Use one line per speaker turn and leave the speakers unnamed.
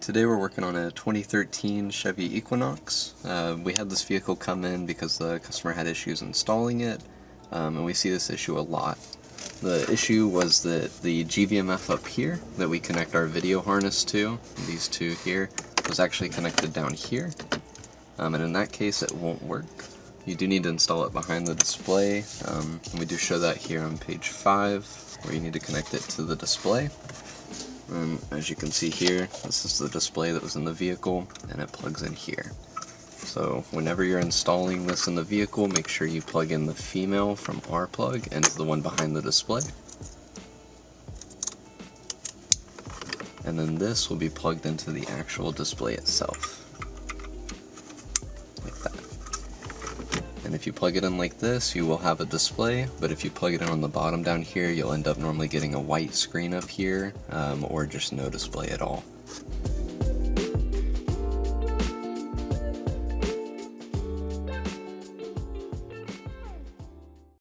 Today we're working on a 2013 Chevy Equinox. We had this vehicle come in because the customer had issues installing it, and we see this issue a lot. The issue was that the GVMF up here that we connect our video harness to, these two here, was actually connected down here, and in that case it won't work. You do need to install it behind the display, and we do show that here on page 5, where you need to connect it to the display. And as you can see here, this is the display that was in the vehicle, and it plugs in here. So whenever you're installing this in the vehicle, make sure you plug in the female from our plug into the one behind the display. And then this will be plugged into the actual display itself. Like that. And if you plug it in like this, you will have a display, but if you plug it in on the bottom down here, you'll end up normally getting a white screen up here, or just no display at all.